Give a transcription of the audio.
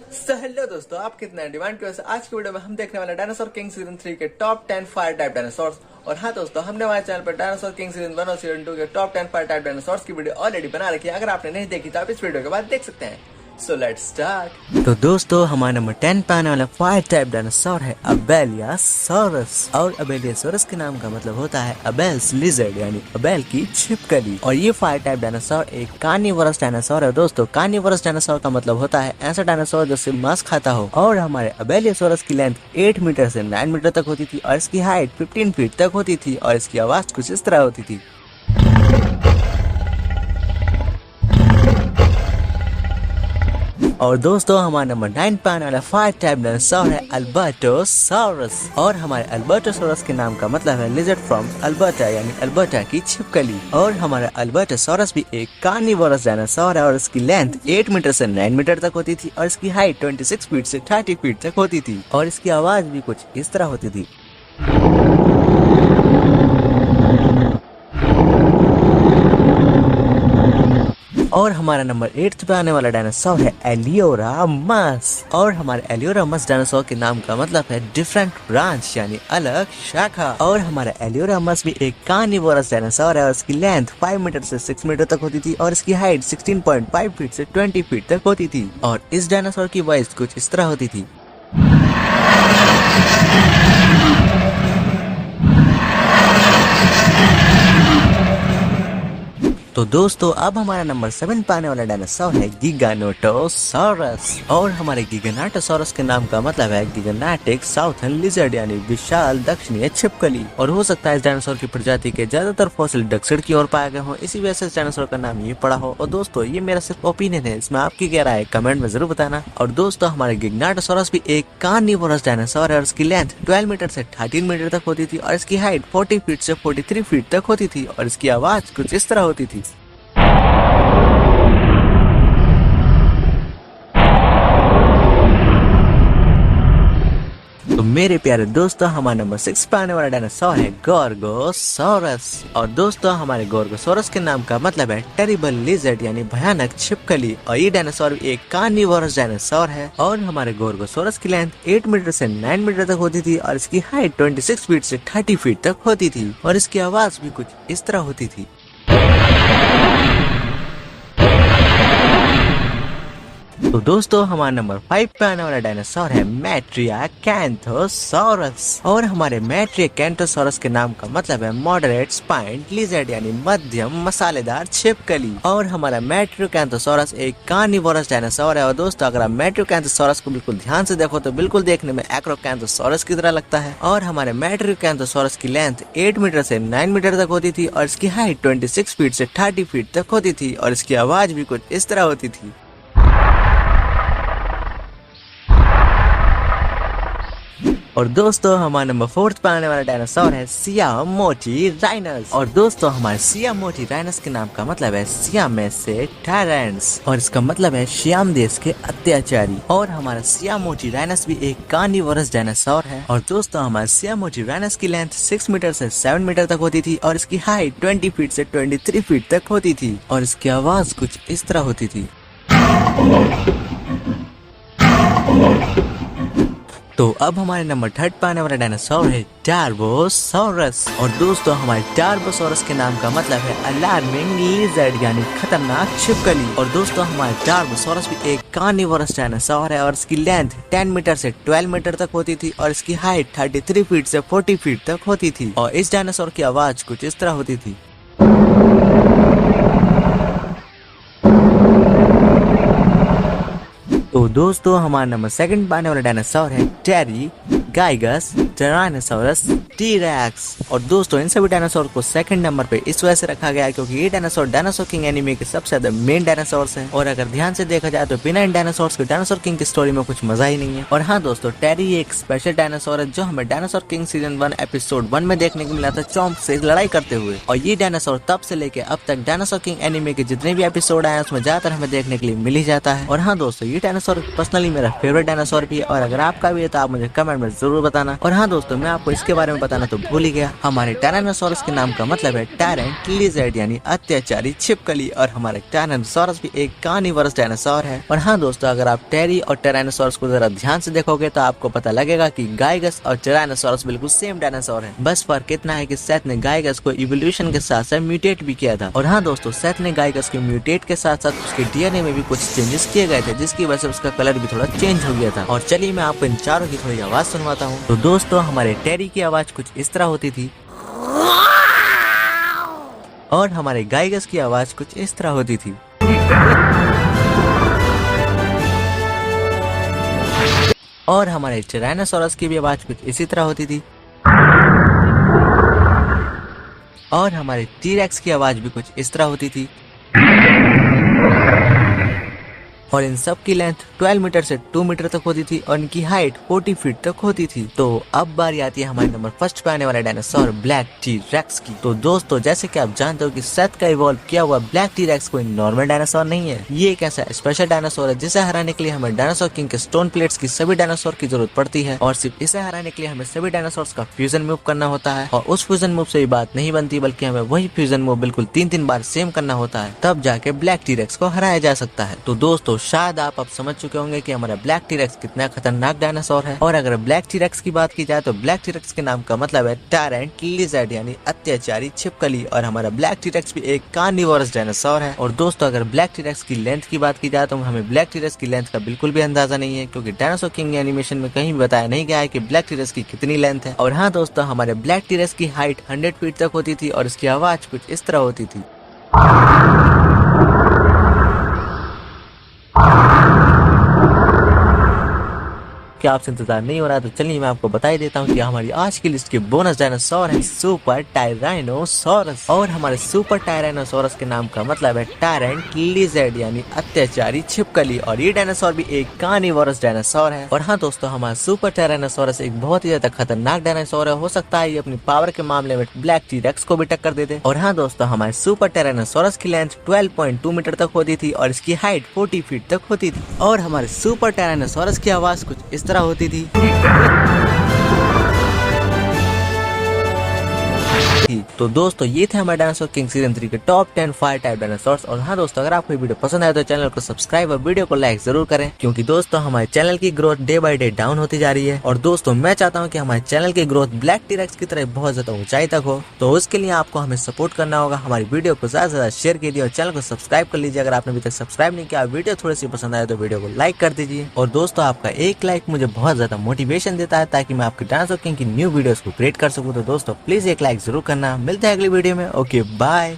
Hello दोस्तों, आप कितना डिमांड की वजह से आज की वीडियो में हम देखने वाले डायनासोर किंग सीजन 3 के टॉप 10 फायर टाइप डायनासोर्स। और हाँ दोस्तों, हमने हमारे चैनल पर डायनासोर किंग सीजन 1 और सीजन 2 के टॉप 10 फायर टाइप डायनासोर्स की वीडियो ऑलरेडी बना रखी है। अगर आपने नहीं देखी तो आप इस वीडियो के बाद देख सकते हैं। So let's start. तो दोस्तों, हमारा नंबर 10 पे आने वाला फायर टाइप डायनासोर है अबेलियोसाurus। और अबेलियोसाurus के नाम का मतलब होता है अबेल्स लिजर्ड, यानी अबेल की छिपकली। और ये फायर टाइप डायनासोर एक कार्निवोरस डायनासोर है। दोस्तों, कार्निवोरस डायनासोर का मतलब होता है ऐसा डायनासोर जो सिर्फ मांस खाता हो। और हमारे अबेलियोसाurus की लेंथ 8 मीटर से 9 मीटर तक होती थी और इसकी हाइट 15 फीट तक होती थी और इसकी आवाज कुछ इस तरह होती थी। और दोस्तों, हमारा नंबर 9 पे आने वाला फायर टाइप डायनासोर है अल्बर्टोसाurus। और हमारे अल्बर्टोसाurus के नाम का मतलब है लिजर्ड फ्रॉम अल्बर्टा, यानी अल्बर्टा की छिपकली। और हमारा अल्बर्टोसाurus भी एक कार्निवोरस डायनासोर है और इसकी लेंथ 8 मीटर से 9 मीटर तक होती थी और इसकी हाइट 26 फीट से 30 फीट तक होती थी और इसकी आवाज भी कुछ इस तरह होती थी। और हमारा नंबर 8 पे आने वाला डायनासोर है एलियोरामस। और हमारे एलियोरामस डायनासोर के नाम का मतलब है डिफरेंट ब्रांच, यानी अलग शाखा। और हमारा एलियोरामस भी एक कार्निवोरस डायनासोर है और इसकी लेंथ 5 मीटर से 6 मीटर तक होती थी और इसकी हाइट 16.5 फीट से 20 फीट तक होती थी। और इस डायनासोर की वॉइस कुछ इस तरह होती थी। तो दोस्तों, अब हमारा नंबर 7 पे आने वाला डायनासोर है गिगानोटोसाurus। और हमारे गिगानोटोसाurus के नाम का मतलब है गिगानेटिक साउथर्न लिजर्ड, यानी विशाल दक्षिणीय छिपकली। और हो सकता है इस डायनासोर की प्रजाति के ज्यादातर फॉसिल दक्षिण की ओर पाए गए हों, इसी वजह से इस डायनासोर का नाम ये पड़ा हो। और दोस्तों, ये मेरा सिर्फ ओपिनियन है, इसमें आपकी क्या राय है कमेंट में जरूर बताना। और दोस्तों, हमारे गिगानोटोसाurus भी एक कार्निवोरस डायनासोर है और इसकी लेंथ 12 मीटर से 13 मीटर तक होती थी और इसकी हाइट 40 फीट से 43 फीट तक होती थी और इसकी आवाज कुछ इस तरह होती थी। तो मेरे प्यारे दोस्तों, हमारा नंबर 6 पे आने वाला डायनासोर है गोर्गोसाurus। और दोस्तों, हमारे गोर्गोसाurus के नाम का मतलब है टेरिबल लिजर्ड, यानी भयानक छिपकली। और ये डायनासोर एक कार्निवोरस डायनासोर है। और हमारे गोर्गोसाurus की लेंथ 8 मीटर से 9 मीटर तक होती थी और इसकी हाइट 26 फीट से 30 फीट तक होती थी और इसकी आवाज भी कुछ इस तरह होती थी। तो दोस्तों, हमारा नंबर 5 पे आने वाला डायनासोर है मैट्रियाकैंथोसाurus। और हमारे मैट्रियाकैंथोसाurus के नाम का मतलब है मॉडरेट स्पाइन्ड लिजर्ड, यानी मध्यम मसालेदार छिपकली। और हमारा मैट्रियाकैंथोसाurus एक कार्निवोरस डायनासोर है। और दोस्तों, अगर आप मैट्रियाकैंथोसाurus को बिल्कुल ध्यान से देखो तो बिल्कुल देखने में एक्रोकैंथोसाurus की तरह लगता है। और हमारे मैट्रियाकैंथोसाurus की लेंथ 8 मीटर से 9 मीटर तक होती थी और इसकी हाइट 26 फीट से 30 फीट तक होती थी और इसकी आवाज भी कुछ इस तरह होती थी। और दोस्तों, हमारा नंबर 4 पे आने वाला डायनासोर है सियामोटिराइनस। और दोस्तों, हमारे सियामोटिराइनस के नाम का मतलब है सियाम में से टायरेंट्स और इसका मतलब है श्याम देश के अत्याचारी। और हमारा सियामोटिराइनस भी एक कार्निवोरस डायनासोर है। और दोस्तों, हमारे सियामोटिराइनस की लेंथ 6 मीटर से 7 मीटर तक होती थी और इसकी हाइट 20 फीट से 23 फीट तक होती थी और इसकी आवाज कुछ इस तरह होती थी। तो अब हमारे नंबर 3 पे आने वाला डायनासोर है टार्बोसाurus। और दोस्तों, हमारे टार्बोसाurus के नाम का मतलब है अलार्मिंग लिजर्ड, यानी खतरनाक छिपकली। और दोस्तों, हमारे टार्बोसाurus भी एक कार्निवोरस डायनासोर है और इसकी लेंथ 10 मीटर से 12 मीटर तक होती थी और इसकी हाइट 33 फीट से 40 फीट तक होती थी और इस डायनासोर की आवाज कुछ इस तरह होती थी। तो दोस्तों, हमारा नंबर 2 पे आने वाला डायनासोर है टेरीगाइगस टायरानोसाurus टी-रेक्स। और दोस्तों, इन सभी डायनासोर को 2nd नंबर पे इस वजह से रखा गया है क्योंकि ये डायनासोर डायनासोर किंग एनीमे के सबसे ज्यादा मेन डायनासोर्स हैं। और अगर ध्यान से देखा जाए तो बिना इन डायनासोर्स के डायनासोर किंग की स्टोरी में कुछ मजा ही नहीं है। और हाँ दोस्तों, टेरी एक स्पेशल डायनासोर है जो हमें डायनासोर किंग सीजन 1 एपिसोड 1 में देखने को मिला था चॉम्प से लड़ाई करते हुए। और ये डायनासोर तब से लेके अब तक डायनासोर किंग एनीमे के जितने भी एपिसोड आए उसमें ज्यादातर हमें देखने के लिए मिल ही जाता है। और हाँ दोस्तों, ये डायनासोर पर्सनली मेरा फेवरेट डायनासोर भी है और अगर आपका भी है तो आप मुझे कमेंट में जरूर बताना। और हाँ दोस्तों, मैं आपको इसके बारे में बताना तो भूल ही गया, हमारे टायरानोसॉरस के नाम का मतलब है टायरेंट लिजर्ड यानी अत्याचारी छिपकली, और हमारे टायरानोसॉरस भी एक कार्निवोरस डायनासोर है। और हाँ दोस्तों, अगर आप टेरी और टायरानोसॉरस को जरा ध्यान से देखोगे तो आपको पता लगेगा कि गाइगस और टायरानोसॉरस बिल्कुल सेम डायनासोर है। बस फर्क इतना है कि सेथ ने गाइगस को इवोल्यूशन के साथ साथ म्यूटेट भी किया था। और हाँ दोस्तों, सेथ ने गाइगस के म्यूटेट के साथ साथ उसके डीएनए में भी कुछ चेंजेस किए गए थे, जिसकी वजह से उसका कलर भी थोड़ा चेंज हो गया था। और चलिए मैं आपको इन चारों की थोड़ी आवाज सुनवाता हूँ। तो दोस्तों, हमारे टेरी की आवाज कुछ इस तरह होती थी, और हमारे गाइगस की आवाज कुछ इस तरह होती थी। और हमारे टायरानोसॉरस की भी आवाज कुछ इसी तरह होती थी। और हमारे टी-रेक्स की आवाज भी कुछ इस तरह होती थी। और इन सब की लेंथ 12 मीटर से 2 मीटर तक होती थी, और इनकी हाइट 40 फीट तक होती थी। तो अब बारी आती है हमारे नंबर फर्स्ट पे आने वाले डायनासोर ब्लैक टी-रेक्स की। तो दोस्तों, जैसे कि आप जानते हो कि सेथ का इवॉल्व किया हुआ ब्लैक टी-रेक्स कोई नॉर्मल डायनासोर नहीं है। ये एक ऐसा स्पेशल डायनासोर है जिसे हराने के लिए हमें डायनासोर किंग के स्टोन प्लेट्स की सभी डायनासोर की जरूरत पड़ती है, और सिर्फ इसे हराने के लिए हमें सभी डायनासोर्स का फ्यूजन मूव करना होता है। और उस फ्यूजन मूव से बात नहीं बनती, बल्कि हमें वही फ्यूजन मूव बिल्कुल 3-3 बार सेम करना होता है, तब जाके ब्लैक टी-रेक्स को हराया जा सकता है। तो दोस्तों, शायद आप समझ चुके होंगे कि हमारा ब्लैक टी-रेक्स कितना खतरनाक डायनासोर है। और अगर ब्लैक टी-रेक्स की बात की जाए तो ब्लैक टी-रेक्स के नाम का मतलब है टायरेंट लिजर्ड यानी अत्याचारी छिपकली, और हमारा ब्लैक टी-रेक्स भी एक कार्निवोरस डायनासोर है। और दोस्तों, अगर ब्लैक टी-रेक्स की लेंथ की बात की जाए तो हमें ब्लैक टी-रेक्स की लेंथ का बिल्कुल भी अंदाजा नहीं है, क्योंकि डायनासोर किंग एनिमेशन में कहीं भी बताया नहीं गया है कि ब्लैक टी-रेक्स की कितनी लेंथ है। और हाँ दोस्तों, हमारे ब्लैक टी-रेक्स की हाइट 100 फीट तक होती थी, और इसकी आवाज कुछ इस तरह होती थी। क्या आपसे इंतजार नहीं हो रहा, तो चलिए मैं आपको बता ही देता हूँ कि हमारी आज की लिस्ट के बोनस डायनासोर है सुपर टायरानोसॉरस। और हमारे सुपर टायरानोसॉरस के नाम का मतलब है टायरेंट लिजर्ड यानी अत्याचारी छिपकली, और ये डायनासोर भी एक कार्निवोरस डायनासोर है। और हाँ दोस्तों, हमारा सुपर टायरानोसॉरस एक बहुत ही ज्यादा खतरनाक डायनासोर है। हो सकता है ये अपनी पावर के मामले में ब्लैक टी-रेक्स को भी टक्कर दे दे। और हाँ दोस्तों, हमारे सुपर टायरानोसॉरस की लेंथ 12.2 मीटर तक होती थी, और इसकी हाइट 40 फीट तक होती थी। और हमारे सुपर टायरानोसॉरस की आवाज कुछ इस तरह होती थी। तो दोस्तों, ये थे हमारे डायनासोर किंग सीजन 3 के टॉप 10 फायर टाइप डायनासोर्स। और हाँ दोस्तों, अगर आपको ये वीडियो पसंद आए तो चैनल को सब्सक्राइब और वीडियो को लाइक जरूर करें, क्योंकि दोस्तों हमारे चैनल की growth day by day down होती जा रही है। और दोस्तों, मैं चाहता हूँ कि हमारे चैनल की ग्रोथ ब्लैक टी-रेक्स की तरह बहुत ज्यादा ऊंचाई तक हो। तो उसके लिए आपको हमें सपोर्ट करना होगा। हमारी वीडियो को ज्यादा से ज्यादा शेयर कीजिए और चैनल को सब्सक्राइब कर लीजिए। अगर आपने अभी तक सब्सक्राइब नहीं किया, वीडियो थोड़ी सी पसंद आए तो वीडियो को लाइक कर दीजिए। और दोस्तों, आपका एक लाइक मुझे बहुत ज्यादा मोटिवेशन देता है, ताकि मैं आपके डायनासोर किंग की न्यू वीडियोस को क्रिएट कर सकूं। तो दोस्तों, प्लीज एक लाइक जरूर करना। मिलते हैं अगली वीडियो में। Okay, bye.